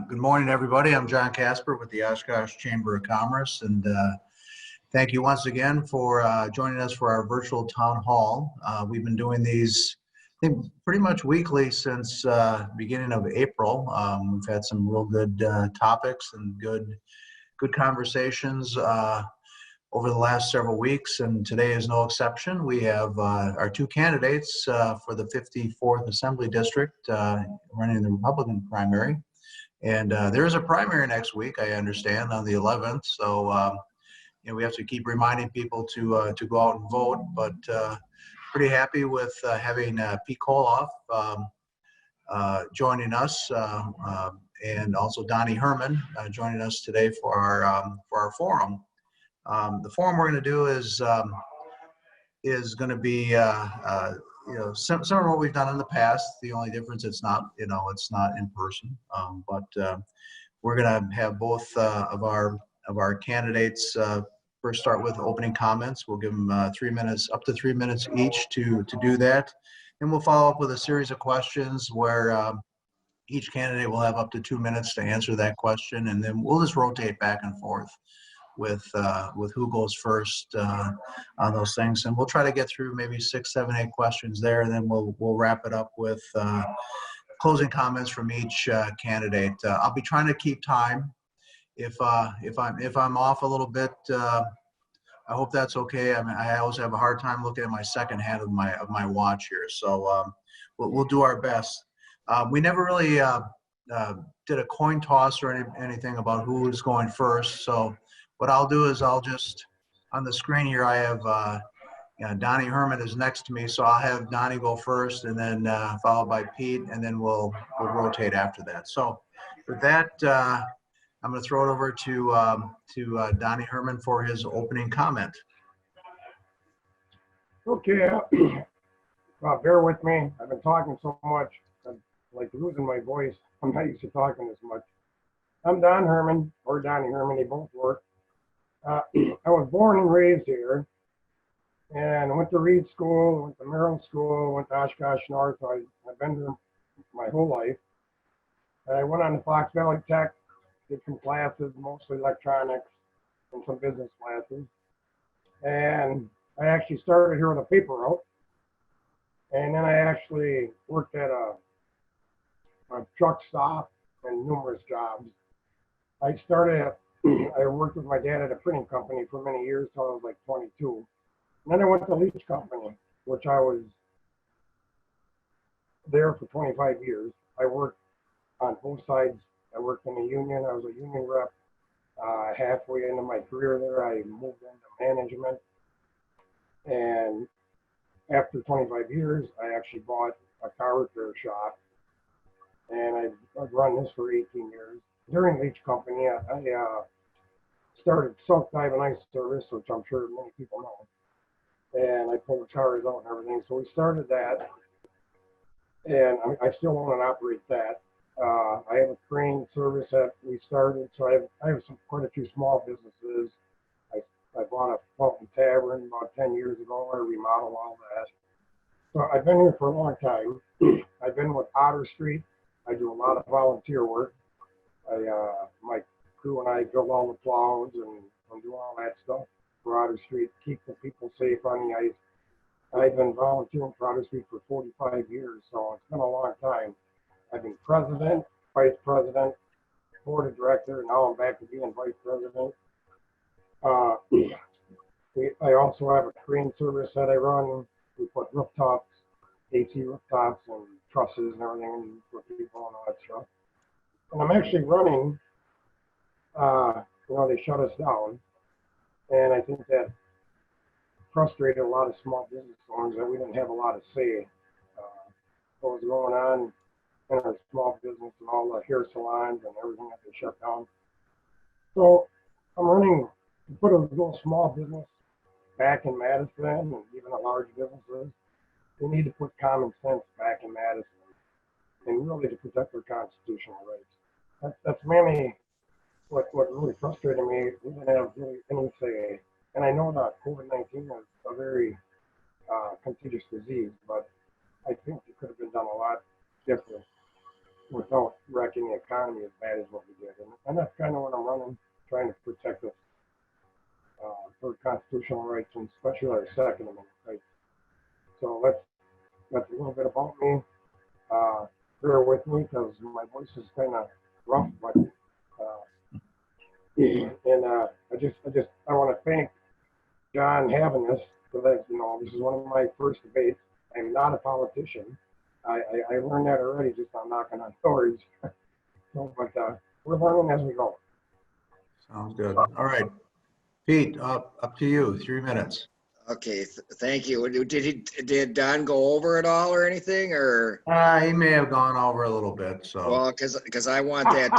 Good morning, everybody. I'm John Casper with the Oshkosh Chamber of Commerce, and thank you once again for joining us for our virtual town hall. We've been doing these, I think, pretty much weekly since beginning of April. We've had some real good topics and good conversations over the last several weeks, and today is no exception. We have our two candidates for the 54th Assembly District running the Republican primary. And there is a primary next week, I understand, on the 11th. So, we have to keep reminding people to go out and vote. But pretty happy with having Pete Kohlhoff joining us, and also Donnie Herman joining us today for our forum. The forum we're going to do is going to be similar to what we've done in the past. The only difference, it's not in person. But we're going to have both of our candidates first start with opening comments. We'll give them 3 minutes, up to 3 minutes each to do that. And we'll follow up with a series of questions where each candidate will have up to 2 minutes to answer that question. And then we'll just rotate back and forth with who goes first on those things, and we'll try to get through maybe 6, 7, 8 questions there, and then we'll wrap it up with closing comments from each candidate. I'll be trying to keep time. If I'm off a little bit, I hope that's okay. I mean, I always have a hard time looking at my second hand of my watch here, so we'll do our best. We never really did a coin toss or anything about who is going first, so what I'll do is I'll just, on the screen here, I have Donnie Herman is next to me, so I'll have Donnie go first, and then followed by Pete, and then we'll rotate after that. So with that, I'm going to throw it over to Donnie Herman for his opening comment. Okay, bear with me. I've been talking so much, I'm like losing my voice. I'm not used to talking this much. I'm Don Herman, or Donnie Herman, they both work. I was born and raised here, and went to Reed School, went to Maryland School, went to Oshkosh North. I've been here my whole life. I went on to Fox Valley Tech, did some classes, mostly electronics, and some business classes. And I actually started here with a paper route, and then I actually worked at a truck stop and numerous jobs. I worked with my dad at a printing company for many years till I was like 22. And then I went to Leach Company, which I was there for 25 years. I worked on both sides. I worked in the union. I was a union rep. Halfway into my career there, I moved into management. And after 25 years, I actually bought a car repair shop. And I've run this for 18 years. During Leach Company, I started Silk Dive and Ice Service, which I'm sure many people know. And I pulled the cars out and everything. So we started that. And I still own and operate that. I have a crane service that we started. So I have quite a few small businesses. I bought a Fountain Tavern about 10 years ago. I remodeled all that. So I've been here for a long time. I've been with Otter Street. I do a lot of volunteer work. My crew and I build all the plows and do all that stuff for Otter Street, keep the people safe on the ice. I've been volunteering for Otter Street for 45 years, so it's been a long time. I've been president, vice president, board of director, and now I'm back to being vice president. I also have a crane service that I run. We put rooftops, AC rooftops, and trusses and everything for people and all that stuff. And I'm actually running, they shut us down. And I think that frustrated a lot of small business owners that we didn't have a lot of say what was going on in our small business and all the hair salons and everything that they shut down. So I'm running to put a little small business back in Madison and even the large businesses. We need to put common sense back in Madison and really to protect our constitutional rights. That's mainly what really frustrated me. We didn't have really any say. And I know that COVID-19 is a very contagious disease, but I think it could have been done a lot different. without wrecking the economy as bad as what we did. And that's kind of what I'm running, trying to protect us for constitutional rights, and especially our Second Amendment rights. So that's a little bit about me. Bear with me because my voice is kind of rough, but I want to thank John having this, because this is one of my first debates. I'm not a politician. I learned that already just on knocking on doors. So, but we're learning as we go. Sounds good. All right. Pete, up to you. 3 minutes. Okay, thank you. Did Don go over it all or anything, or? He may have gone over a little bit, so. Well, because I want that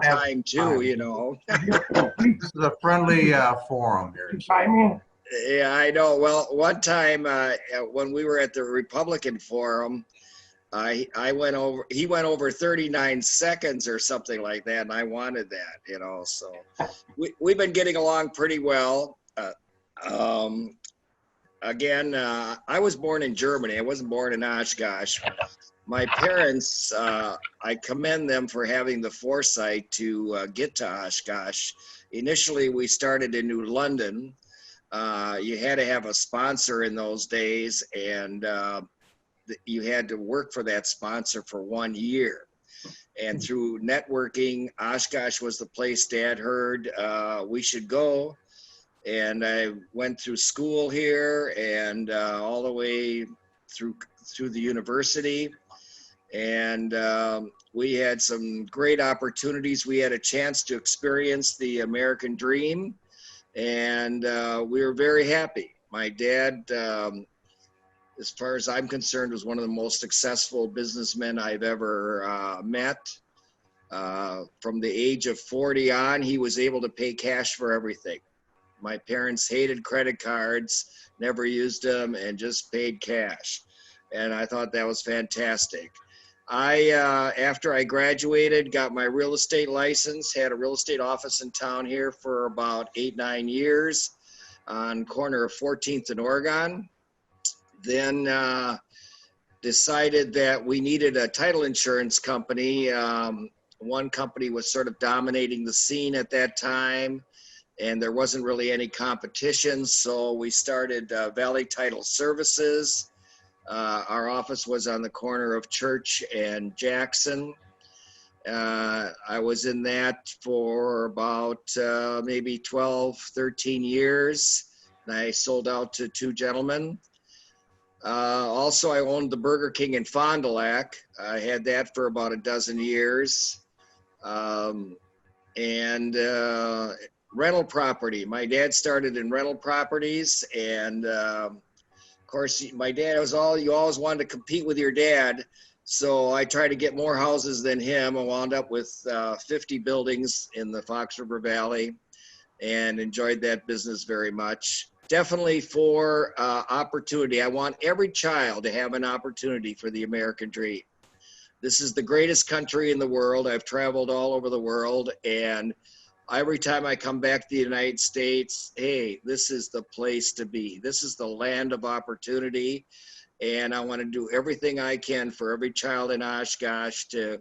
time too, you know. This is a friendly forum here. So. Yeah, I know. Well, one time when we were at the Republican Forum, he went over 39 seconds or something like that, and I wanted that, you know. So we've been getting along pretty well. Again, I was born in Germany. I wasn't born in Oshkosh. My parents, I commend them for having the foresight to get to Oshkosh. Initially, we started in New London. You had to have a sponsor in those days, and you had to work for that sponsor for 1 year. And through networking, Oshkosh was the place Dad heard we should go. And I went through school here and all the way through the university. And we had some great opportunities. We had a chance to experience the American dream, and we were very happy. My dad, as far as I'm concerned, was one of the most successful businessmen I've ever met. From the age of 40 on, he was able to pay cash for everything. My parents hated credit cards, never used them, and just paid cash. And I thought that was fantastic. After I graduated, got my real estate license, had a real estate office in town here for about 8-9 years on corner of 14th and Oregon. Then decided that we needed a title insurance company. One company was sort of dominating the scene at that time, and there wasn't really any competition, so we started Valley Title Services. Our office was on the corner of Church and Jackson. I was in that for about maybe 12, 13 years, and I sold out to 2 gentlemen. Also, I owned the Burger King in Fond du Lac. I had that for about a dozen years. Rental property. My dad started in rental properties, and of course, my dad was you always wanted to compete with your dad. So I tried to get more houses than him. I wound up with 50 buildings in the Fox River Valley and enjoyed that business very much. Definitely for opportunity. I want every child to have an opportunity for the American dream. This is the greatest country in the world. I've traveled all over the world, and every time I come back to the United States, hey, this is the place to be. This is the land of opportunity. And I want to do everything I can for every child in Oshkosh to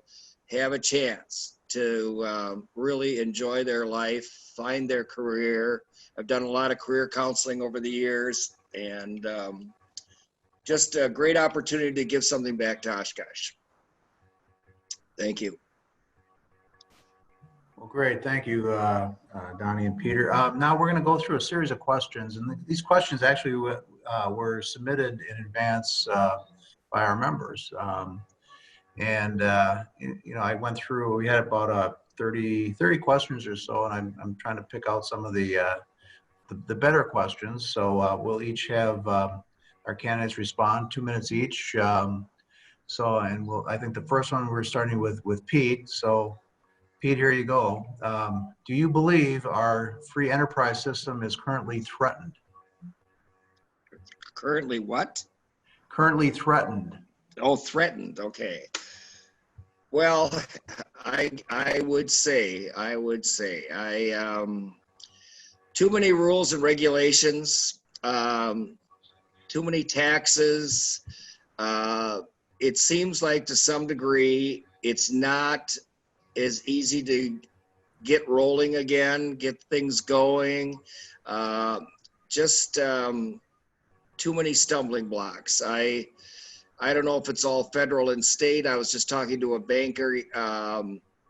have a chance to really enjoy their life, find their career. I've done a lot of career counseling over the years, and just a great opportunity to give something back to Oshkosh. Thank you. Well, great. Thank you, Donnie and Peter. Now we're going to go through a series of questions, and these questions actually were submitted in advance by our members. I went through, we had about 30 questions or so, and I'm trying to pick out some of the better questions. So we'll each have our candidates respond 2 minutes each. I think the first one we're starting with Pete. So Pete, here you go. Do you believe our free enterprise system is currently threatened? Currently what? Currently threatened. Oh, threatened. Okay. Well, I would say, too many rules and regulations, too many taxes. It seems like to some degree It's not as easy to get rolling again, get things going. Just too many stumbling blocks. I don't know if it's all federal and state. I was just talking to a banker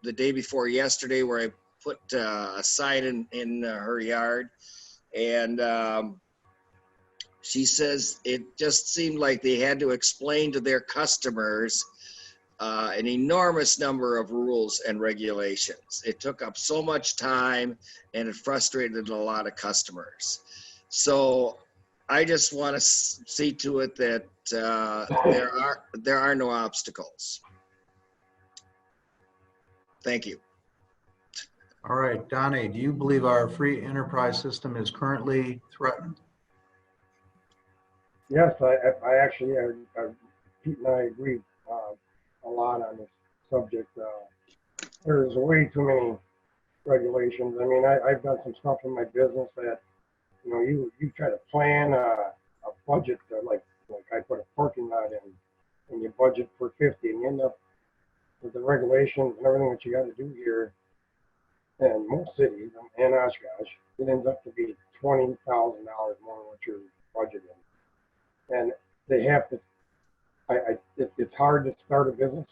the day before yesterday where I put a sign in her yard, and she says it just seemed like they had to explain to their customers an enormous number of rules and regulations. It took up so much time and it frustrated a lot of customers. So I just want to see to it that there are no obstacles. Thank you. All right, Donnie, do you believe our free enterprise system is currently threatened? Yes, I actually, Pete and I agree a lot on this subject. There's way too many regulations. I mean, I've done some stuff in my business that, you know, you try to plan a budget like I put a parking lot in, and you budget for 50, and you end up with the regulations and everything that you got to do here in most cities and Oshkosh, it ends up to be $20,000 more than what you're budgeting. And they have to, it's hard to start a business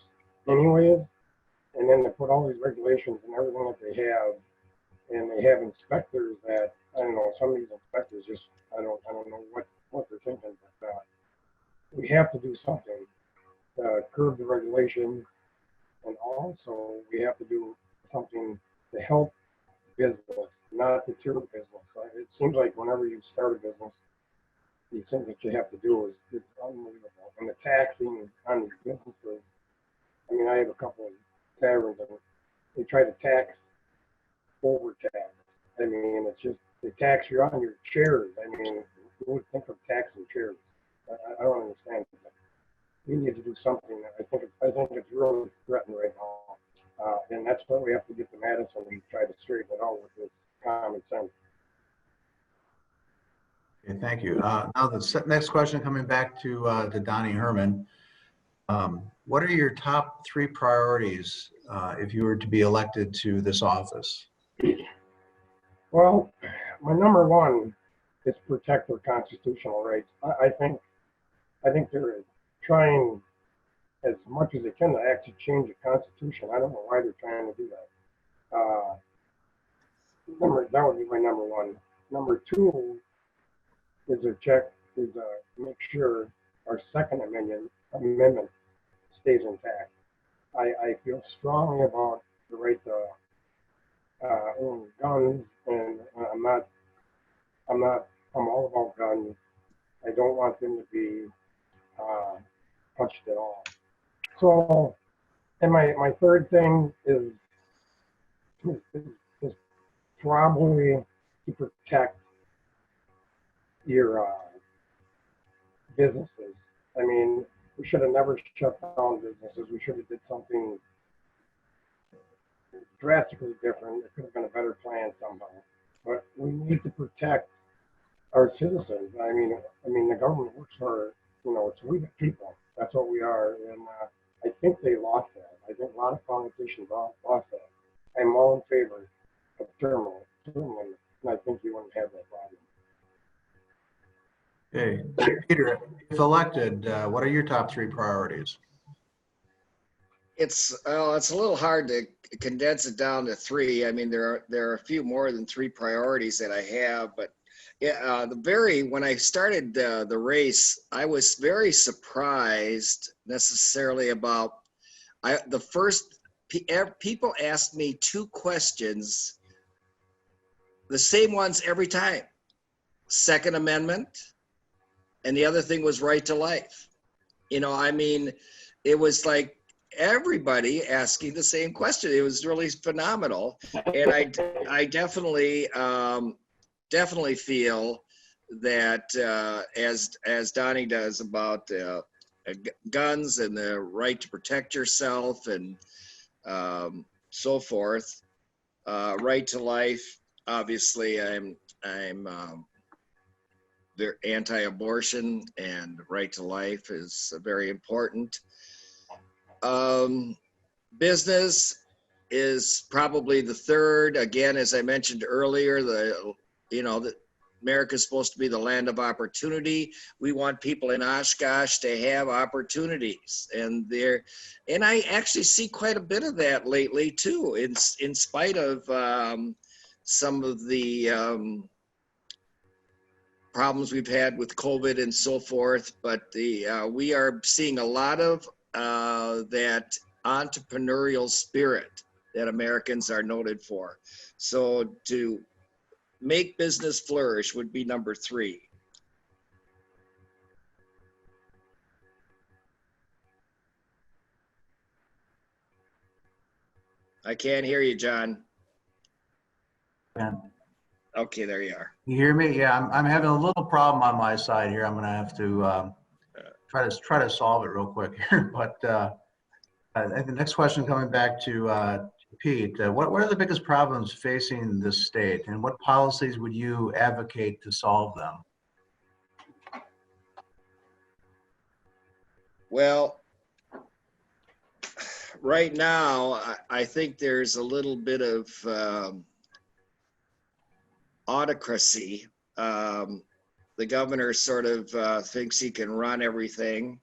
anyways, and then they put all these regulations and everything that they have, and they have inspectors that, I don't know, some of these inspectors just, I don't know what they're thinking, but we have to do something to curb the regulations, and also we have to do something to help business, not deter business. It seems like whenever you start a business, the thing that you have to do is unbelievable. And the taxing on these businesses, I mean, I have a couple of taverns and they try to tax overtax. I mean, it's just, they tax you on your chairs. I mean, who would think of taxing chairs? I don't understand it. We need to do something. I think it's really threatened right now. And that's why we have to get to Madison and try to straighten it out with this common sense. Okay, thank you. Now the next question coming back to Donnie Herman. What are your top 3 priorities if you were to be elected to this office? Well, my number one is protect their constitutional rights. I think they're trying as much as they can to actually change the Constitution. I don't know why they're trying to do that. That would be my number one. Number 2 is make sure our Second Amendment stays intact. I feel strongly about the right to own guns, and I'm all about guns. I don't want them to be touched at all. So, and my third thing is probably to protect your businesses. I mean, we should have never shut down businesses. We should have did something drastically different. It could have been a better plan somehow. But we need to protect our citizens. I mean, the government works for, it's we the people. That's what we are. And I think they lost that. I think a lot of politicians lost that. I'm all in favor of term limits, and I think you wouldn't have that problem. Okay, Peter, if elected, what are your top 3 priorities? It's a little hard to condense it down to 3. I mean, there are a few more than 3 priorities that I have, but yeah, when I started the race, I was very surprised necessarily about people asked me 2 questions, the same ones every time. Second Amendment, and the other thing was right to life. I mean, it was like everybody asking the same question. It was really phenomenal. And I definitely feel that as Donnie does about guns and the right to protect yourself and so forth, right to life. Obviously, I'm they're anti-abortion, and right to life is very important. business is probably the third. Again, as I mentioned earlier, that America's supposed to be the land of opportunity. We want people in Oshkosh to have opportunities, and I actually see quite a bit of that lately too. In spite of some of the problems we've had with COVID and so forth, but we are seeing a lot of that entrepreneurial spirit that Americans are noted for. So to make business flourish would be number 3. I can't hear you, John. And Okay, there you are. you hear me? Yeah, I'm having a little problem on my side here. I'm going to have to try to solve it real quick here. But I think the next question coming back to Pete, what are the biggest problems facing this state, and what policies would you advocate to solve them? Well, right now, I think there's a little bit of autocracy. The governor sort of thinks he can run everything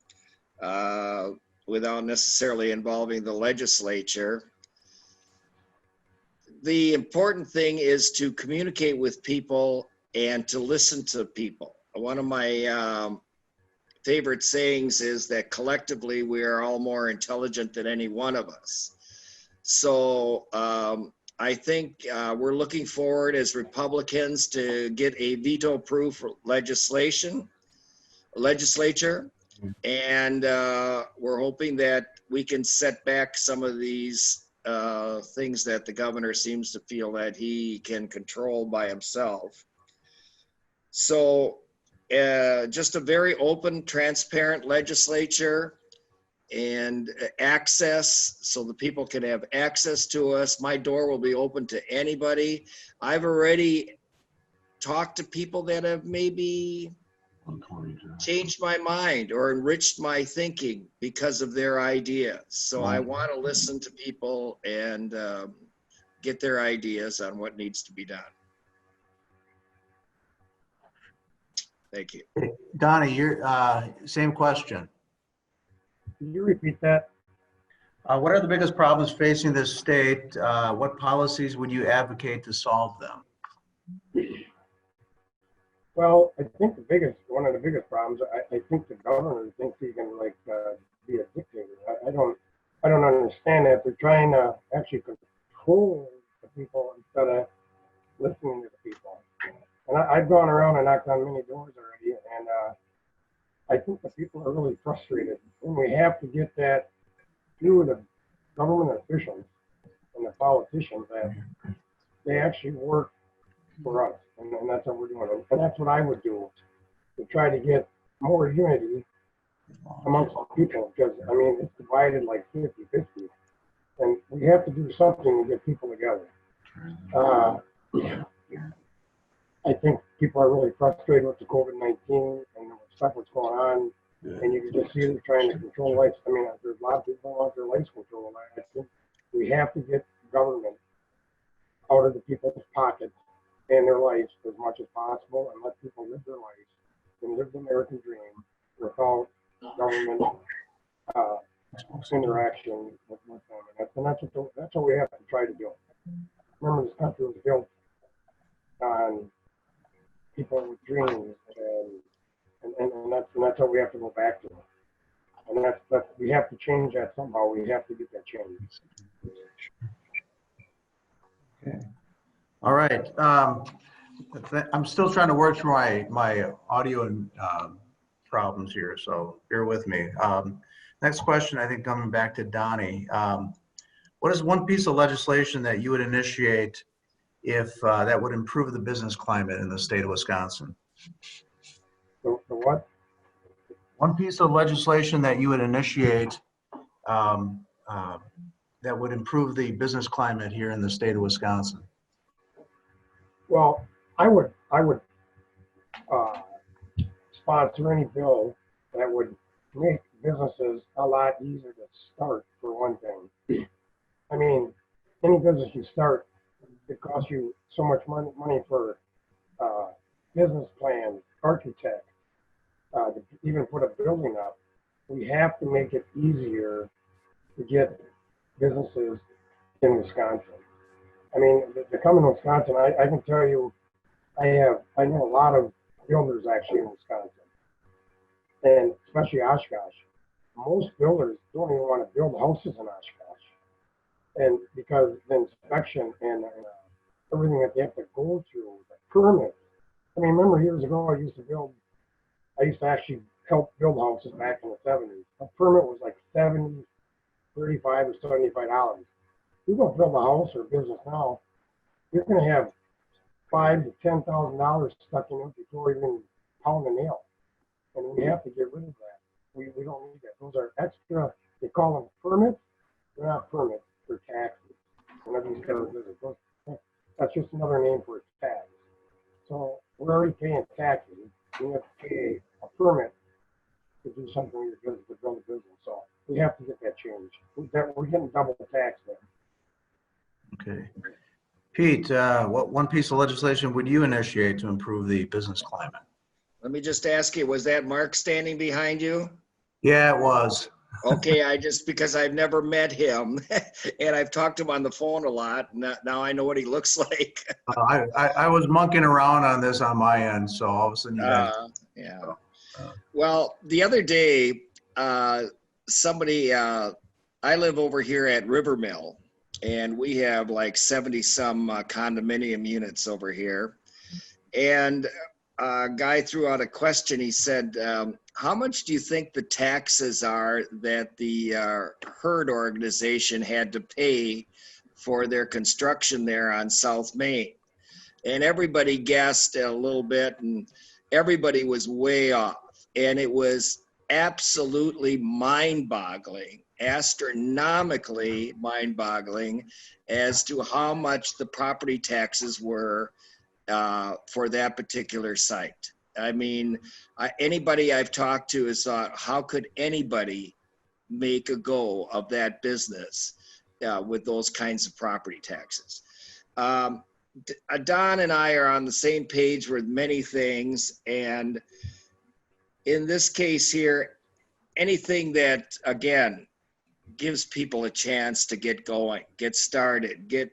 without necessarily involving the legislature. The important thing is to communicate with people and to listen to people. One of my favorite sayings is that collectively we are all more intelligent than any one of us. So I think we're looking forward as Republicans to get a veto-proof legislature, and we're hoping that we can set back some of these things that the governor seems to feel that he can control by himself. So just a very open, transparent legislature, and access, so the people can have access to us. My door will be open to anybody. I've already talked to people that have maybe changed my mind or enriched my thinking because of their ideas. So I want to listen to people and get their ideas on what needs to be done. Thank you. Donnie, you're same question. Can you repeat that? What are the biggest problems facing this state? What policies would you advocate to solve them? Well, I think one of the biggest problems, I think the governor thinks he can be a dictator. I don't understand that. They're trying to actually control the people instead of listening to the people. And I've gone around and knocked on many doors already, and I think the people are really frustrated. And we have to get that through the government officials and the politicians that they actually work for us. And that's what we're doing. And that's what I would do, to try to get more unity amongst the people. Because, I mean, it's divided like 50-50. And we have to do something to get people together. I think people are really frustrated with the COVID-19 and the stuff that's going on. And you can just see them trying to control life. I mean, there's a lot of people who want their lives controlled. I think we have to get government out of the people's pockets and their lives as much as possible, and let people live their lives and live the American dream without government interaction with them. And that's what we have to try to do. Remember, this country was built on people with dreams, and that's what we have to go back to. And that's we have to change that somehow. We have to get that change. Okay. All right. I'm still trying to work through my audio and problems here, so bear with me. Next question, I think, coming back to Donnie. What is one piece of legislation that you would initiate if that would improve the business climate in the state of Wisconsin? The what? One piece of legislation that you would initiate that would improve the business climate here in the state of Wisconsin. Well, I would sponsor any bill that would make businesses a lot easier to start, for one thing. I mean, any business you start, it costs you so much money for business plan, architect, to even put a building up. We have to make it easier to get businesses in Wisconsin. I mean, to come in Wisconsin, I can tell you, I know a lot of builders actually in Wisconsin, and especially Oshkosh. Most builders don't even want to build houses in Oshkosh, and because the inspection and everything that they have to go through, the permit. I mean, remember years ago, I used to actually help build houses back in the 70s. A permit was like $35 or $75. You go build a house or a business now, you're going to have $5,000 to $10,000 stuck in it before even pound a nail, and we have to get rid of that. We don't need that. Those are extra. They call them permits. They're not permits. They're taxes. Whenever you start a business, that's just another name for a tax. So we're already paying taxes. We have to pay a permit to do something with your business, to build a business. So we have to get that changed. We're getting double taxed there. Okay. Pete, what one piece of legislation would you initiate to improve the business climate? Let me just ask you, was that Mark standing behind you? Yeah, it was. Okay, because I've never met him and I've talked to him on the phone a lot. Now I know what he looks like. I was monkeying around on this on my end, so all of a sudden you guys. Yeah. Well, the other day, somebody, I live over here at Rivermill, and we have like 70 some condominium units over here. And a guy threw out a question. He said, how much do you think the taxes are that the herd organization had to pay for their construction there on South Main? And everybody guessed a little bit, and everybody was way off. And it was absolutely mind-boggling, astronomically mind-boggling as to how much the property taxes were for that particular site. I mean, anybody I've talked to has thought, how could anybody make a go of that business with those kinds of property taxes? Don and I are on the same page with many things, and in this case here, anything that, again, gives people a chance to get going, get started, get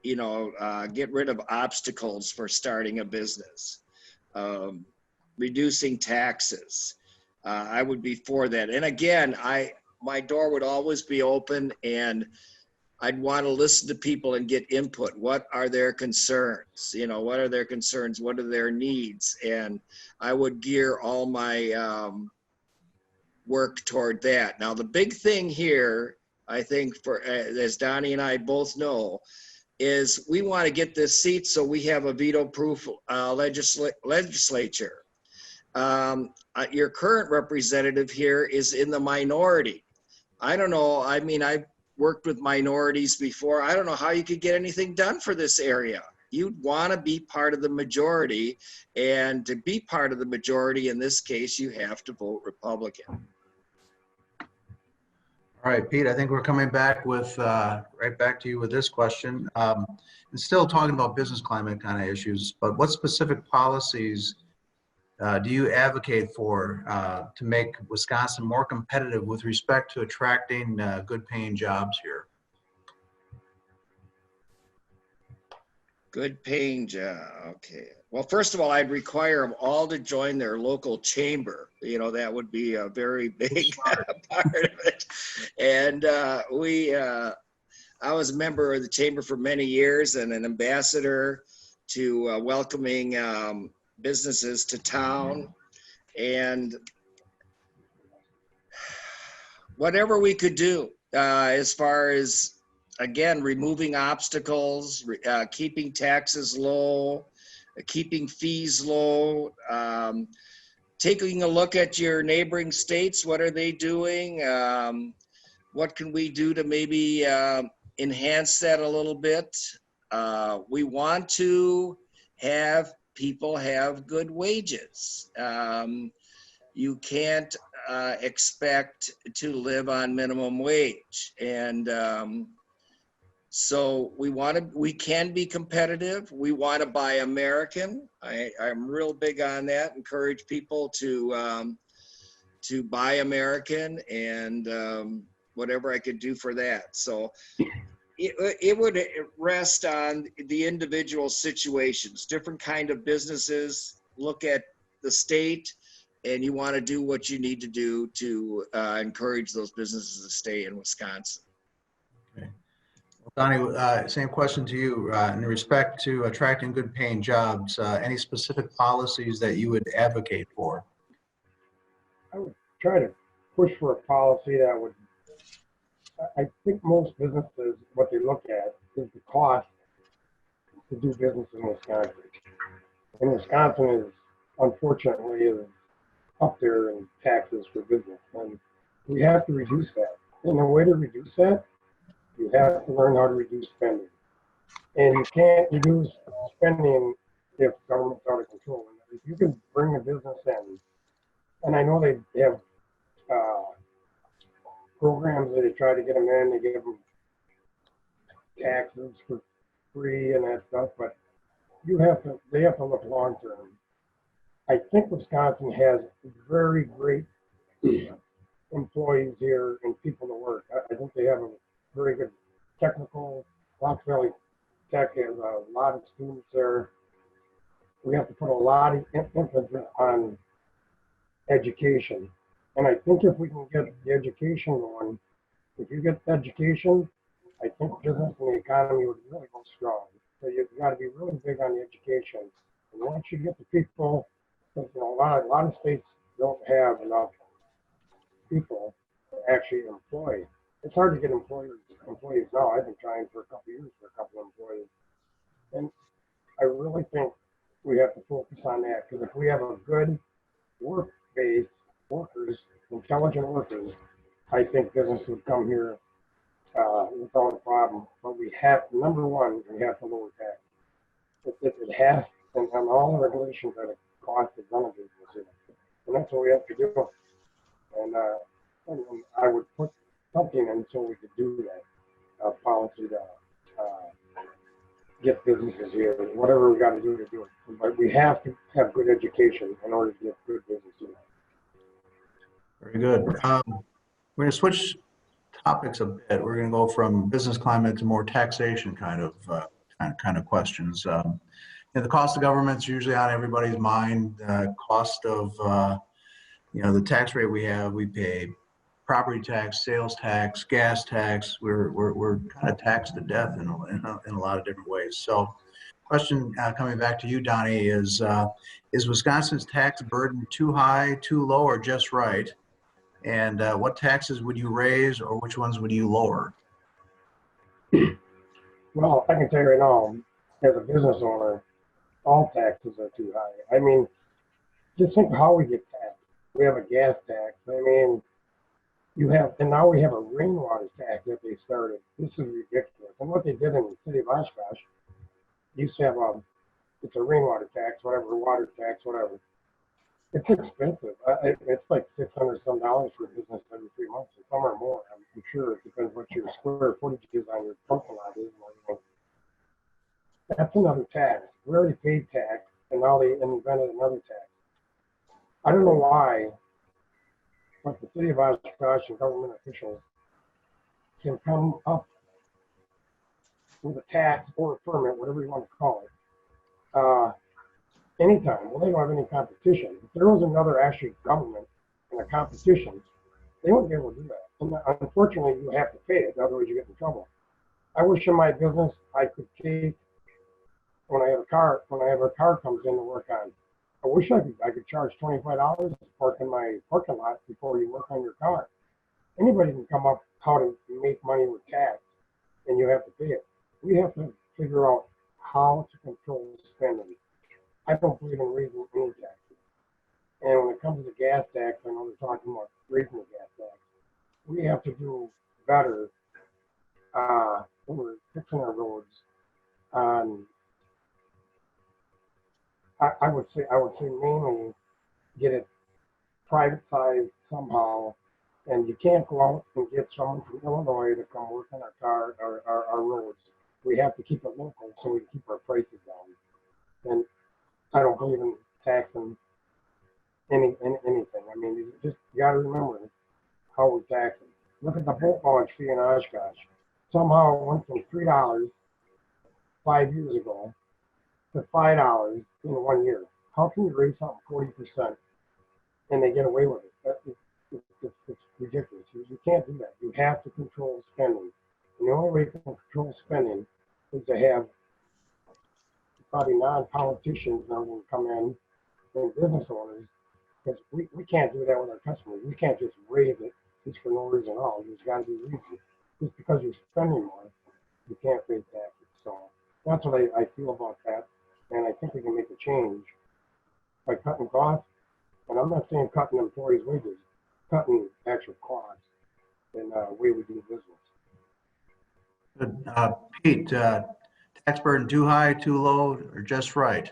rid of obstacles for starting a business, reducing taxes. I would be for that. And again, my door would always be open, and I'd want to listen to people and get input. What are their concerns? What are their concerns? What are their needs? And I would gear all my work toward that. Now, the big thing here, I think, as Donnie and I both know, is we want to get this seat so we have a veto-proof legislature. Your current representative here is in the minority. I don't know. I mean, I've worked with minorities before. I don't know how you could get anything done for this area. You'd want to be part of the majority, and to be part of the majority in this case, you have to vote Republican. All right, Pete, I think we're coming back with right back to you with this question. And still talking about business climate kind of issues, but what specific policies do you advocate for to make Wisconsin more competitive with respect to attracting good paying jobs here? Good paying job, okay. Well, first of all, I'd require them all to join their local chamber. That would be a very big part of it. And I was a member of the chamber for many years and an ambassador to welcoming businesses to town. And whatever we could do as far as, again, removing obstacles, keeping taxes low, keeping fees low, taking a look at your neighboring states. What are they doing? What can we do to maybe enhance that a little bit? We want to have people have good wages. You can't expect to live on minimum wage. And so we can be competitive. We want to buy American. I'm real big on that. Encourage people to buy American, and whatever I could do for that. So it would rest on the individual situations. Different kind of businesses look at the state, and you want to do what you need to do to encourage those businesses to stay in Wisconsin. Okay. Well, Donnie, same question to you. In respect to attracting good paying jobs, any specific policies that you would advocate for? I would try to push for a policy that would, I think most businesses, what they look at is the cost to do business in Wisconsin. And Wisconsin is, unfortunately, is up there in taxes for business. And we have to reduce that. And the way to reduce that, you have to learn how to reduce spending. And you can't reduce spending if government's out of control. And if you can bring a business in, and I know they have programs that they try to get them in, they give them taxes for free and that stuff, but they have to look long term. I think Wisconsin has very great employees here and people to work. I think they have a very good technical. Fox Valley Tech has a lot of students there. We have to put a lot of emphasis on education. And I think if we can get the education going, if you get education, I think business and the economy would really go strong. So you've got to be really big on the education. And once you get the people, because a lot of states don't have enough people to actually employ. It's hard to get employees now. I've been trying for a couple of years for a couple of employees. And I really think we have to focus on that, because if we have a good work-based workers, intelligent workers, I think business would come here without a problem. But we have, number one, we have to lower tax. It has, and all the regulations that it costs to run a business here. And that's what we have to do. And I would put something in so we could do that policy to get businesses here, whatever we got to do to do it. But we have to have good education in order to get good business here. Very good. We're going to switch topics a bit. We're going to go from business climate to more taxation kind of questions. The cost of government's usually on everybody's mind. Cost of the tax rate we pay property tax, sales tax, gas tax. We're kind of taxed to death in a lot of different ways. So, question coming back to you, Donnie, is Wisconsin's tax burden too high, too low, or just right? And what taxes would you raise, or which ones would you lower? Well, I can tell you right now, as a business owner, all taxes are too high. I mean, just think how we get taxed. We have a gas tax. I mean, and now we have a rainwater tax that they started. This is ridiculous. And what they did in the city of Oshkosh, used to have it's a rainwater tax, whatever, water tax, whatever. It's expensive. It's like $600 some for a business every 3 months, or some or more. I'm sure it depends what your square footage is on your parking lot is. That's another tax. We already paid tax, and now they invented another tax. I don't know why, but the city of Oshkosh and government officials can come up with a tax or a permit, whatever you want to call it, anytime. Well, they don't have any competition. If there was another actually government and a competition, they wouldn't be able to do that. And unfortunately, you have to pay it, otherwise you get in trouble. I wish in my business I could take, when I have a car comes in to work on, I wish I could charge $25 to park in my parking lot before you work on your car. Anybody can come up how to make money with tax, and you have to pay it. We have to figure out how to control spending. I don't believe in raising any taxes. And when it comes to the gas tax, I know they're talking about raising the gas tax. We have to do better when we're fixing our roads. I would say mainly get it privatized somehow. And you can't go out and get someone from Illinois to come work on our roads. We have to keep it local so we can keep our prices down. And I don't believe in taxing anything. I mean, you got to remember how we tax them. Look at the boat launch fee in Oshkosh. Somehow it went from $3 5 years ago to $5 in 1 year. How can you raise something 40% and they get away with it? It's ridiculous. You can't do that. You have to control spending. And the only way you can control spending is to have probably non-politicians now will come in and business owners, because we can't do that with our customers. We can't just raise it just for no reason at all. There's got to be reason. Just because you're spending more, you can't raise taxes. So that's what I feel about that. And I think we can make a change by cutting costs. And I'm not saying cutting employees' wages, cutting actual costs and way we do business. Good. Pete, tax burden too high, too low, or just right?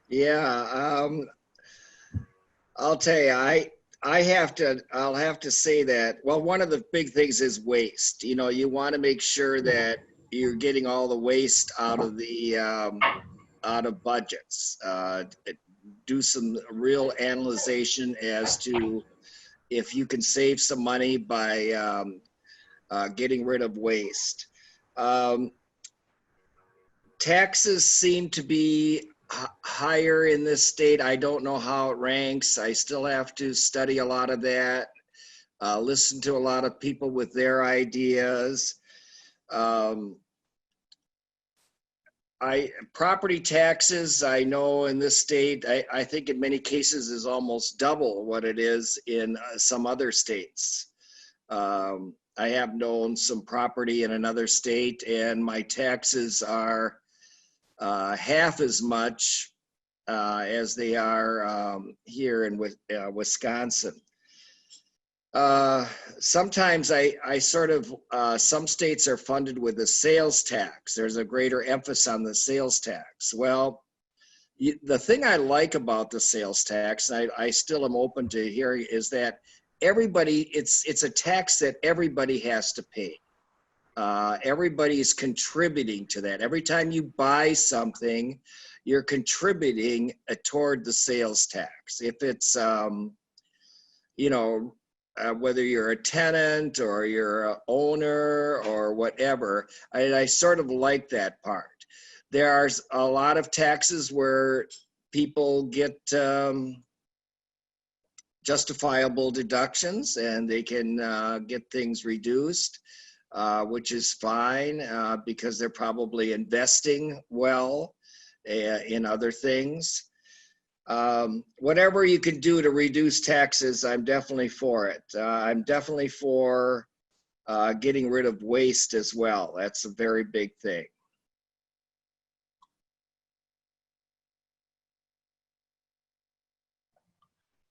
Yeah, I'll tell you, I'll have to say that, well, one of the big things is waste. You know, you want to make sure that you're getting all the waste out of the, out of budgets. Do some real analyzation as to if you can save some money by getting rid of waste. Taxes seem to be higher in this state. I don't know how it ranks. I still have to study a lot of that, listen to a lot of people with their ideas. Property taxes, I know in this state, I think in many cases is almost double what it is in some other states. I have known some property in another state and my taxes are half as much as they are here in Wisconsin. Sometimes I sort of, some states are funded with a sales tax. There's a greater emphasis on the sales tax. Well, the thing I like about the sales tax, and I still am open to hearing, is that everybody, it's a tax that everybody has to pay. Everybody is contributing to that. Every time you buy something, you're contributing toward the sales tax. If it's, you know, whether you're a tenant or you're an owner or whatever, I sort of like that part. There are a lot of taxes where people get justifiable deductions and they can get things reduced, which is fine because they're probably investing well in other things. Whatever you can do to reduce taxes, I'm definitely for it. I'm definitely for getting rid of waste as well. That's a very big thing.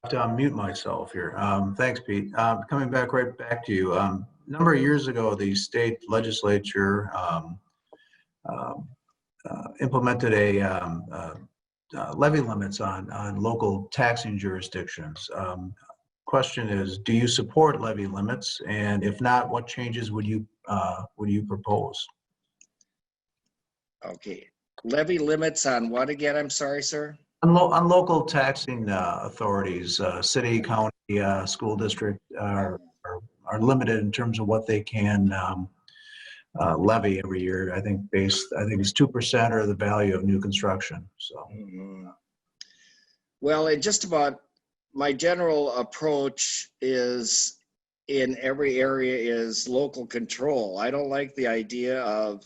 I have to unmute myself here. Thanks, Pete. Coming right back to you. A number of years ago, the state legislature implemented a levy limits on local taxing jurisdictions. Question is, do you support levy limits? And if not, what changes would you propose? Okay, levy limits on what again? I'm sorry, sir. On local taxing authorities, city, county, school district are limited in terms of what they can levy every year. I think it's 2% or the value of new construction. So, well, it just about, my general approach is in every area is local control. I don't like the idea of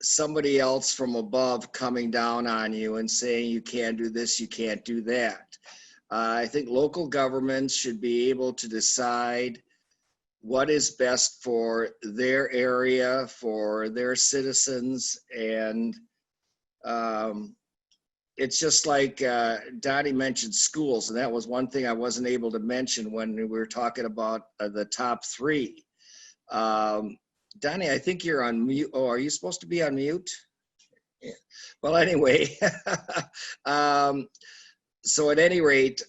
somebody else from above coming down on you and saying you can't do this, you can't do that. I think local governments should be able to decide what is best for their area, for their citizens. And it's just like Donnie mentioned schools, and that was one thing I wasn't able to mention when we were talking about the top three. Donnie, I think you're on mute. Oh, are you supposed to be on mute? Well, anyway, so at any rate,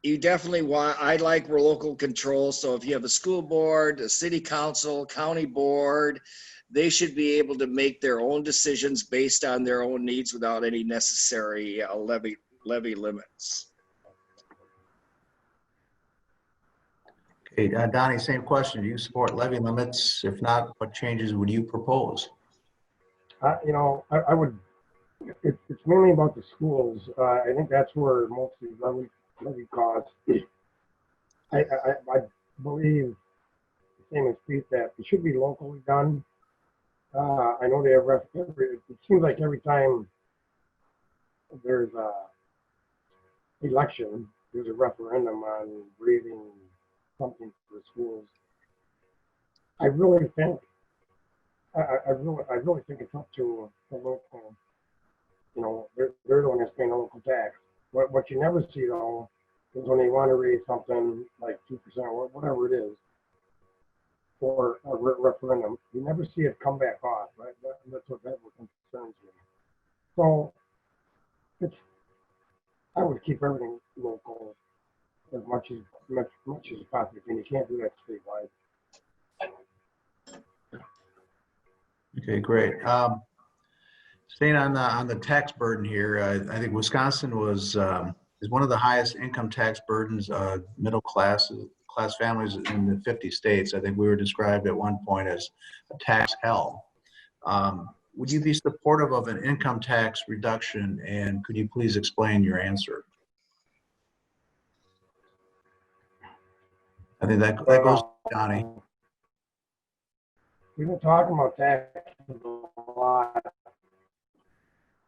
you definitely want, I like local control. So if you have a school board, a city council, county board, they should be able to make their own decisions based on their own needs without any necessary levy limits. Okay, Donnie, same question. Do you support levy limits? If not, what changes would you propose? You know, I would, it's mainly about the schools. I think that's where mostly levy costs. I believe, same as Pete, that it should be locally done. I know they have, it seems like every time there's a election, there's a referendum on raising something for schools. I really think, I really think it's up to the local, you know, they're the one that's paying the local tax. What you never see though is when they want to raise something like 2% or whatever it is for a referendum, you never see it come back off, right? That's what concerns me. So I would keep everything local as much as possible, and you can't do that statewide. Okay, great. Staying on the tax burden here, I think Wisconsin was is one of the highest income tax burdens, middle class families in the 50 states. I think we were described at one point as a tax hell. Would you be supportive of an income tax reduction, and could you please explain your answer? I think that goes to Donnie. We've been talking about taxes a lot,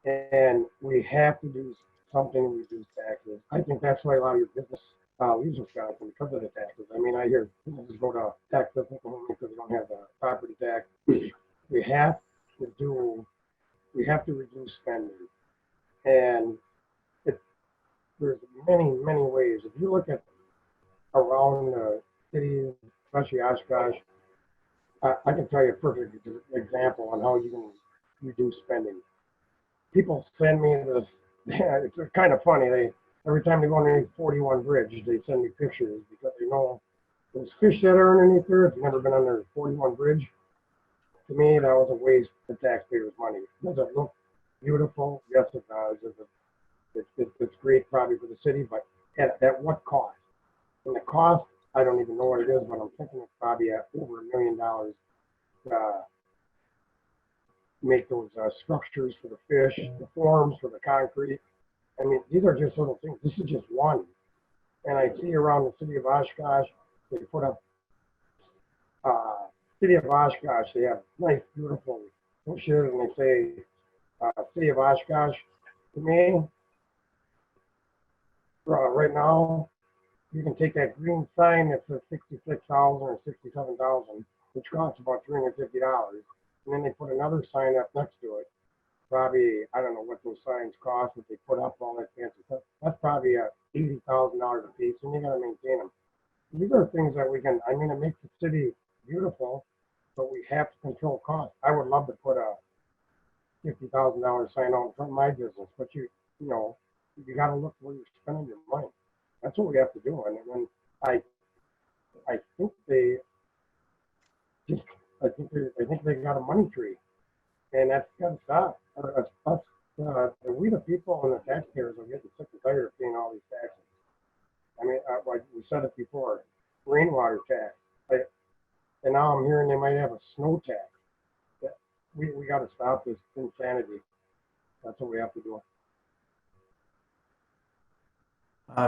and we have to do something to reduce taxes. I think that's why a lot of your business leaves Wisconsin, because of the taxes. I mean, I hear businesses go to tax business because they don't have the property tax. We have to reduce spending, and there's many ways. If you look at around the cities, especially Oshkosh, I can tell you a perfect example on how you can reduce spending. People send me this, it's kind of funny, every time they go underneath 41 Bridge, they send me pictures because they know those fish that are underneath there, if you've never been under 41 Bridge, to me, that was a waste of taxpayers' money. Does it look beautiful? Yes, it does. It's great probably for the city, but at what cost? And the cost, I don't even know what it is, but I'm thinking it's probably at over $1 million to make those structures for the fish, the forms for the concrete. I mean, these are just little things. This is just one. And I see around the city of Oshkosh, they put up, city of Oshkosh, they have nice, beautiful bushes, and they say, city of Oshkosh. To me, right now, you can take that green sign that says $66,000 or $67,000, which costs about $350, and then they put another sign up next to it. Probably, I don't know what those signs cost, but they put up all that fancy stuff. That's probably $80,000 a piece, and you got to maintain them. These are things that we can. I mean, it makes the city beautiful, but we have to control costs. I would love to put a $50,000 sign out in front of my business, but you know, you got to look where you're spending your money. That's what we have to do. And when I think they got a money tree, and that's got to stop. We the people and the taxpayers are getting sick and tired of paying all these taxes. I mean, like we said it before, rainwater tax. And now I'm hearing they might have a snow tax. We got to stop this insanity. That's what we have to do.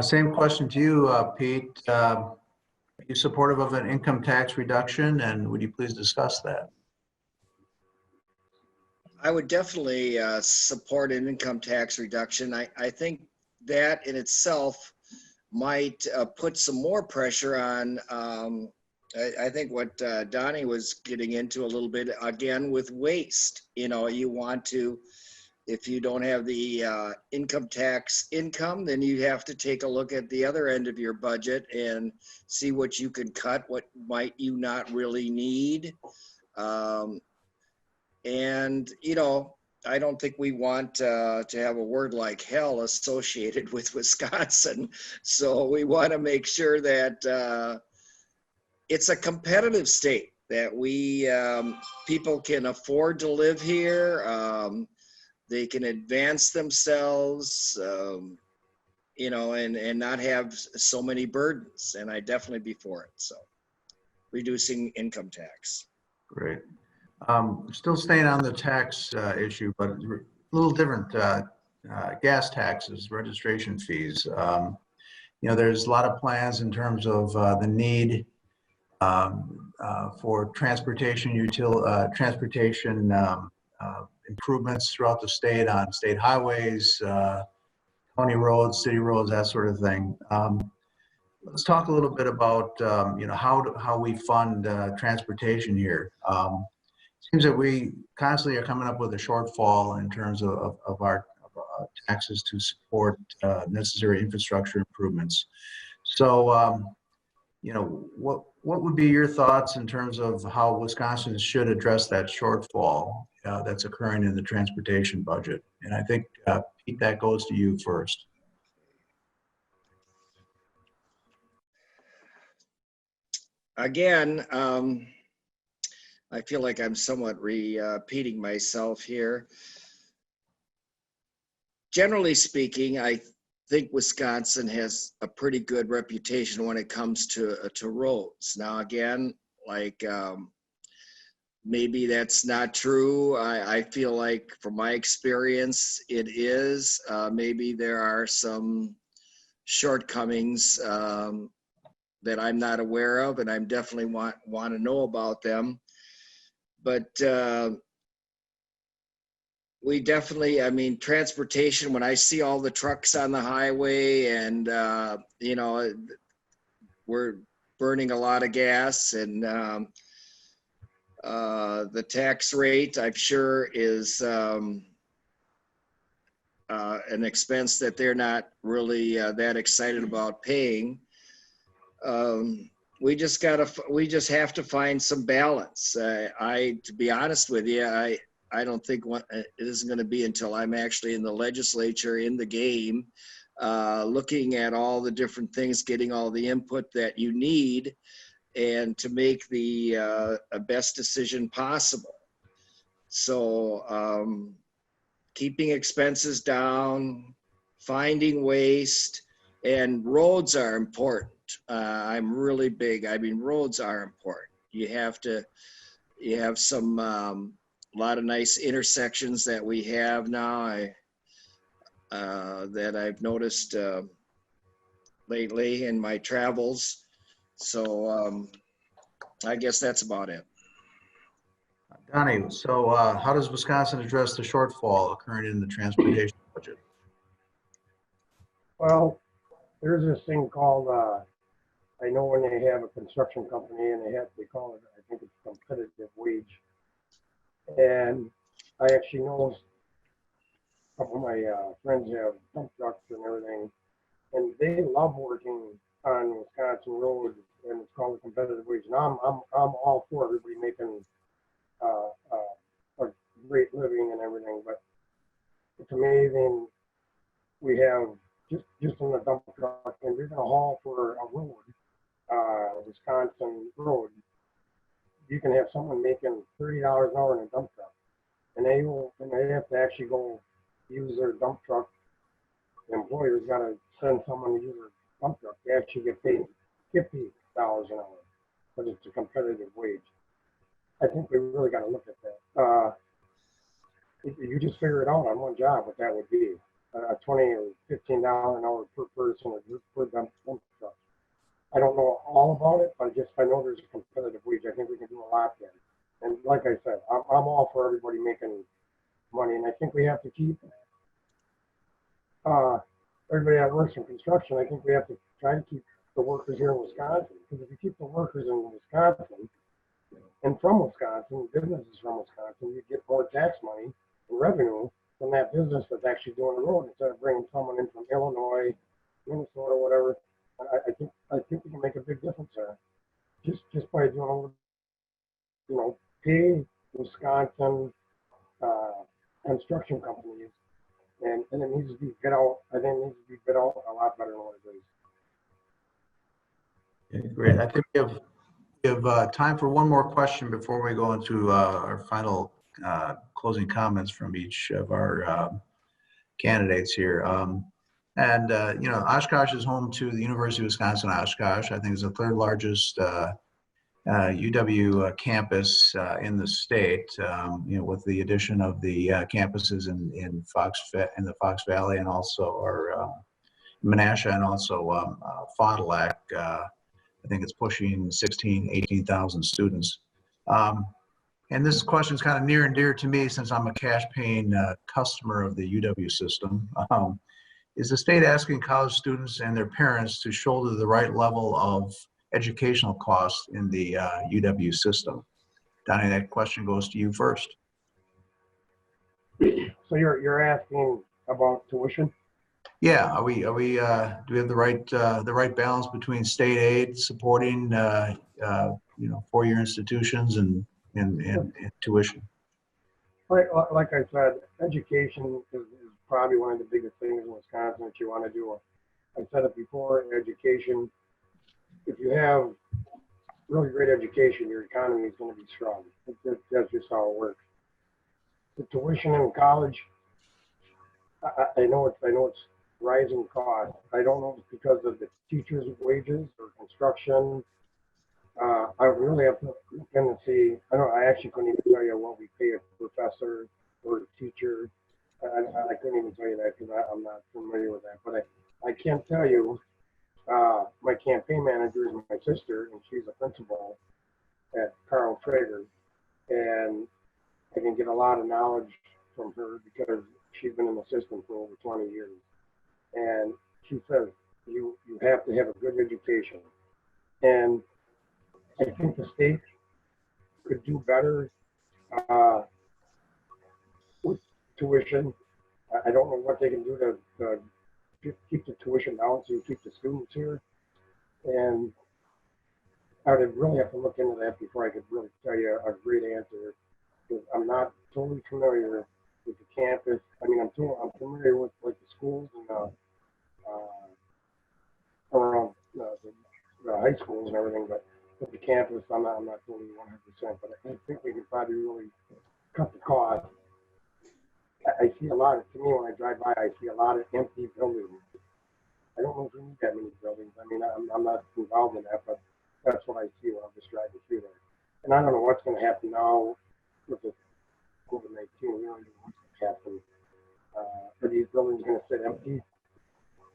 Same question to you, Pete. Are you supportive of an income tax reduction, and would you please discuss that? I would definitely support an income tax reduction. I think that in itself might put some more pressure on, I think what Donnie was getting into a little bit, again, with waste. You know, you want to, if you don't have the income tax income, then you have to take a look at the other end of your budget and see what you can cut, what might you not really need. And, you know, I don't think we want to have a word like hell associated with Wisconsin. So we want to make sure that it's a competitive state, that we people can afford to live here. They can advance themselves, you know, and not have so many burdens. And I definitely be for it. So reducing income tax. Great. Still staying on the tax issue, but a little different. Gas taxes, registration fees. You know, there's a lot of plans in terms of the need for transportation improvements throughout the state on state highways, county roads, city roads, that sort of thing. Let's talk a little bit about you know, how we fund transportation here. Seems that we constantly are coming up with a shortfall in terms of our taxes to support necessary infrastructure improvements. So, you know, what would be your thoughts in terms of how Wisconsin should address that shortfall that's occurring in the transportation budget? And I think, Pete, that goes to you first. Again, I feel like I'm somewhat repeating myself here. Generally speaking, I think Wisconsin has a pretty good reputation when it comes to roads. Now, again, like maybe that's not true. I feel like, from my experience, it is. Maybe there are some shortcomings that I'm not aware of, and I definitely want to know about them. But we definitely, I mean, transportation, when I see all the trucks on the highway and, you know, we're burning a lot of gas, and the tax rate, I'm sure, is an expense that they're not really that excited about paying. We just have to find some balance. To be honest with you, I don't think it isn't going to be until I'm actually in the legislature, in the game, looking at all the different things, getting all the input that you need, and to make the best decision possible. So keeping expenses down, finding waste, and roads are important. I'm really big. I mean, roads are important. You have some, a lot of nice intersections that we have now, that I've noticed lately in my travels. So I guess that's about it. Donnie, so how does Wisconsin address the shortfall occurring in the transportation budget? Well, there's this thing called, I know when they have a construction company and they call it, I think it's competitive wage. And I actually know a couple of my friends have dump trucks and everything, and they love working on Wisconsin roads, and it's called a competitive wage. And I'm all for everybody making a great living and everything, but it's amazing. We have just in the dump truck, and you're gonna haul for a road, Wisconsin road. You can have someone making $30 an hour in a dump truck, and they have to actually go use their dump truck. The employer's got to send someone to use their dump truck. They actually get paid $50 an hour, but it's a competitive wage. I think we really got to look at that. You just figure it out on one job what that would be. $20 or $15 an hour per person or per dump truck. I don't know all about it, but I know there's a competitive wage. I think we can do a lot there. And like I said, I'm all for everybody making money, and I think we have to keep everybody that works in construction. I think we have to try to keep the workers here in Wisconsin, because if you keep the workers in Wisconsin and from Wisconsin, businesses from Wisconsin, you get more tax money and revenue from that business that's actually doing the road, instead of bringing someone in from Illinois, Minnesota, whatever. I think we can make a big difference there, just by doing, pay Wisconsin construction companies, and it needs to be bid out. I think it needs to be bid out a lot better than what it is. Okay, great. I think we have time for one more question before we go into our final closing comments from each of our candidates here. You know, Oshkosh is home to the University of Wisconsin-Oshkosh. I think it's the third largest UW campus in the state. You know, with the addition of the campuses in the Fox Valley, and also our Menasha, and also Fond du Lac. I think it's pushing 18,000 students. And this question is kind of near and dear to me since I'm a cash paying customer of the UW system. Is the state asking college students and their parents to shoulder the right level of educational costs in the UW system? Donnie, that question goes to you first. So you're asking about tuition? Yeah, do we have the right balance between state aid supporting you know, four-year institutions and tuition? Like I said, education is probably one of the biggest things in Wisconsin that you want to do. I said it before, education, if you have really great education, your economy is going to be strong. That's just how it works. The tuition in college, I know it's rising cost. I don't know if it's because of the teachers' wages or construction. I really have to look in and see. I actually couldn't even tell you what we pay a professor or a teacher. I couldn't even tell you that because I'm not familiar with that. But I can tell you, my campaign manager is my sister, and she's a principal at Carl Traeger, and I can get a lot of knowledge from her because she's been in the system for over 20 years. And she says you have to have a good education, and I think the state could do better with tuition. I don't know what they can do to keep the tuition down so you keep the students here. And I would really have to look into that before I could really tell you a great answer, because I'm not totally familiar with the campus. I mean, I'm familiar with like the schools and around the high schools and everything, but with the campus, I'm not totally 100%. But I think we can probably really cut the cost. I see a lot of, to me, when I drive by, I see a lot of empty buildings. I don't know if we need that many buildings. I mean, I'm not involved in that, but that's what I see when I'm just driving through there. And I don't know what's going to happen now with the COVID-19. We don't know what's going to happen. Are these buildings going to sit empty?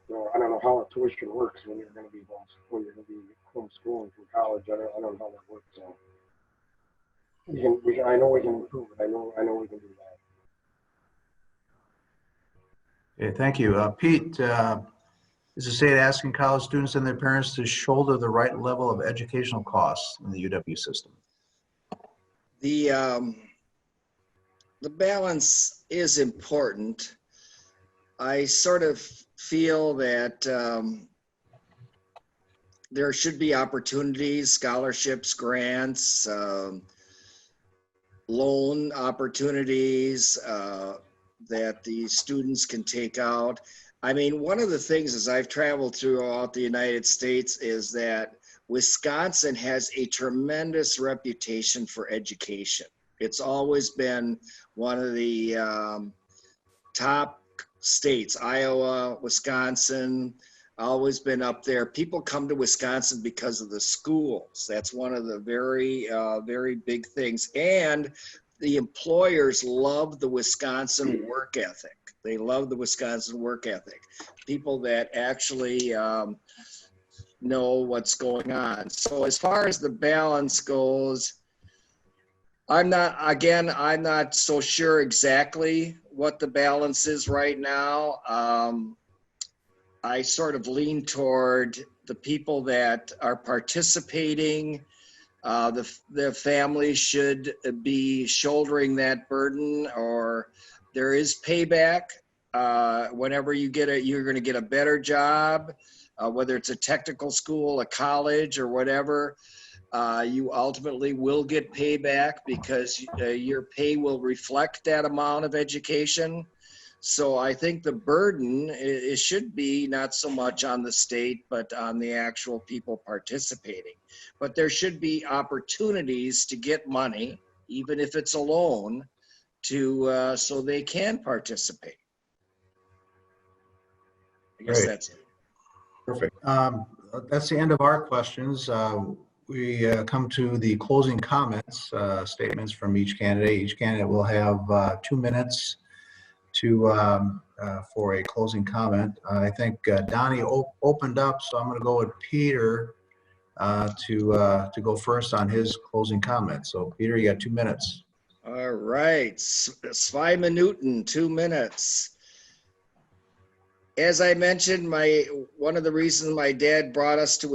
So I don't know how tuition works when you're going to be homeschooling from college. I don't know how that works. So I know we can improve it. I know we can do that. Okay, thank you. Pete, is the state asking college students and their parents to shoulder the right level of educational costs in the UW system? The balance is important. I sort of feel that there should be opportunities, scholarships, grants, loan opportunities that the students can take out. I mean, one of the things as I've traveled throughout the United States is that Wisconsin has a tremendous reputation for education. It's always been one of the top states, Iowa, Wisconsin, always been up there. People come to Wisconsin because of the schools. That's one of the very, very big things. And the employers love the Wisconsin work ethic. They love the Wisconsin work ethic. People that actually know what's going on. So as far as the balance goes, I'm not so sure exactly what the balance is right now. I sort of lean toward the people that are participating. The family should be shouldering that burden, or there is payback. Whenever you're going to get a better job, whether it's a technical school, a college, or whatever. You ultimately will get payback because your pay will reflect that amount of education. So I think the burden, it should be not so much on the state, but on the actual people participating. But there should be opportunities to get money, even if it's a loan, to so they can participate. I guess Great. that's it. Perfect. That's the end of our questions. We come to the closing comments, statements from each candidate. Each candidate will have 2 minutes to for a closing comment. I think Donnie opened up, so I'm going to go with Peter to go first on his closing comment. So Peter, you got 2 minutes. All right, 2 Minuten, 2 minutes. As I mentioned, one of the reasons my dad brought us to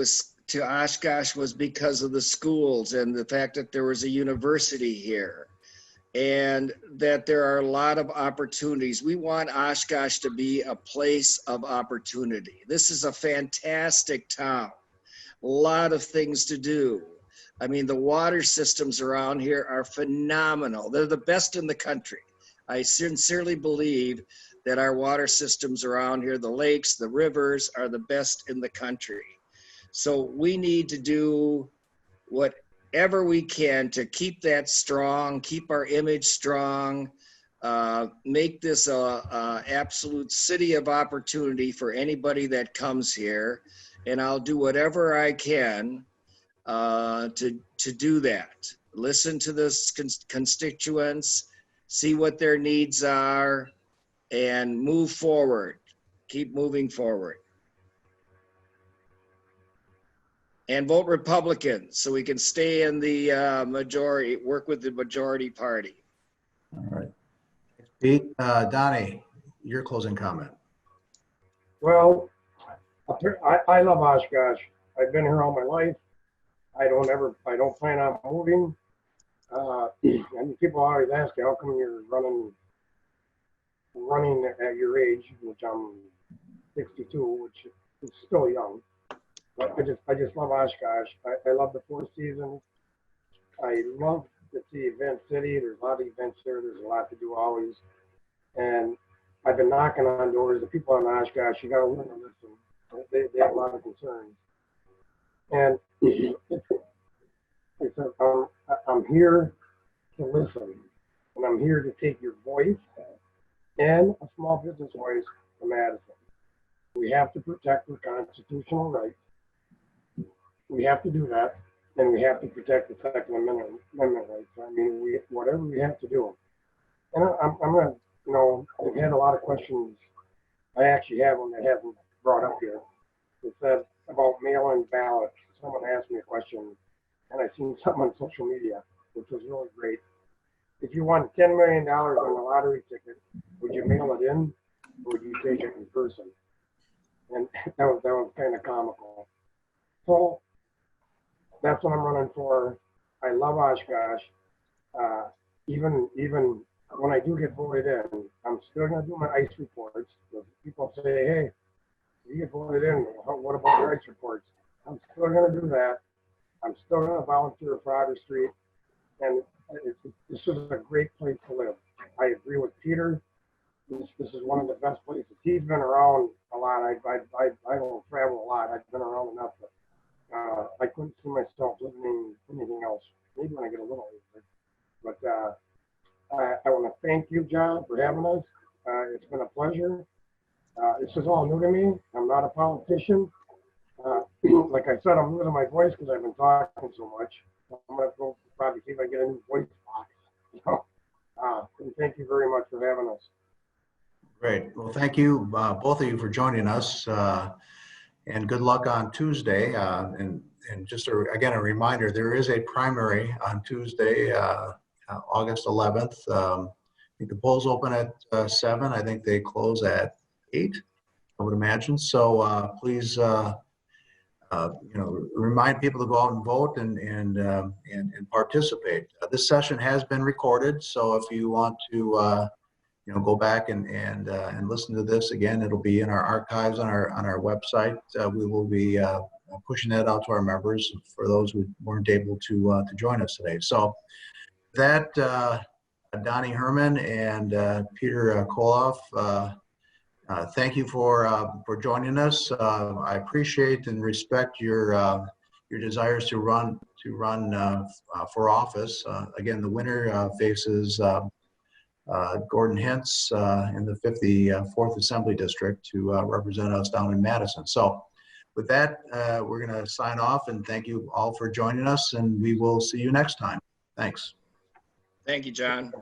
Oshkosh was because of the schools and the fact that there was a university here and that there are a lot of opportunities. We want Oshkosh to be a place of opportunity. This is a fantastic town, a lot of things to do. I mean, the water systems around here are phenomenal. They're the best in the country. I sincerely believe that our water systems around here, the lakes, the rivers, are the best in the country. So we need to do whatever we can to keep that strong, keep our image strong, make this a absolute city of opportunity for anybody that comes here. And I'll do whatever I can to do that. Listen to the constituents, see what their needs are, and move forward. Keep moving forward. And vote Republican so we can stay in the majority, work with the majority party. All right. Pete, Donnie, your closing comment. Well, I love Oshkosh. I've been here all my life. I don't plan on moving. And people always ask, how come you're running at your age, which I'm 62, which is still young. But I just love Oshkosh. I love the Four Seasons. I love to see Event City. There's a lot of events there. There's a lot to do always. And I've been knocking on doors. The people in Oshkosh, you got to learn to listen. They have a lot of concerns. And I'm here to listen. And I'm here to take your voice and a small business voice to Madison. We have to protect the constitutional rights. We have to do that, and we have to protect the Second Amendment rights. I mean, whatever we have to do. And I'm gonna, I've had a lot of questions. I actually have one that hasn't brought up here. It said about mail-in ballots. Someone asked me a question, and I seen something on social media, which was really great. If you won $10 million on a lottery ticket, would you mail it in, or would you take it in person? And that was kind of comical. So that's what I'm running for. I love Oshkosh. Even when I do get voted in, I'm still going to do my ICE reports. If people say, hey, you get voted in, what about your ICE reports? I'm still going to do that. I'm still going to volunteer at Fodder Street. And this is a great place to live. I agree with Peter. This is one of the best places. He's been around a lot. I don't travel a lot. I've been around enough. But, I couldn't see myself living in anything else. Maybe when I get a little older. But I want to thank you, John, for having us. It's been a pleasure. This is all new to me. I'm not a politician. Like I said, I'm losing my voice because I've been talking so much. I'm going to go probably see if I get a new voice box. And thank you very much for having us. Great. Well, thank you, both of you, for joining us. And good luck on Tuesday. And just again, a reminder, there is a primary on Tuesday, August 11th. I think the polls open at 7. I think they close at 8, I would imagine. So please, remind people to go out and vote and participate. This session has been recorded, so if you want to go back and listen to this again, it'll be in our archives on our website. We will be pushing that out to our members for those who weren't able to join us today. So that Donnie Herman and Peter Kohlhoff, thank you for joining us. I appreciate and respect your desires to run for office. Again, the winner faces Gordon Hintz in the 54th Assembly District to represent us down in Madison. So with that, we're going to sign off and thank you all for joining us, and we will see you next time. Thanks. Thank you, John.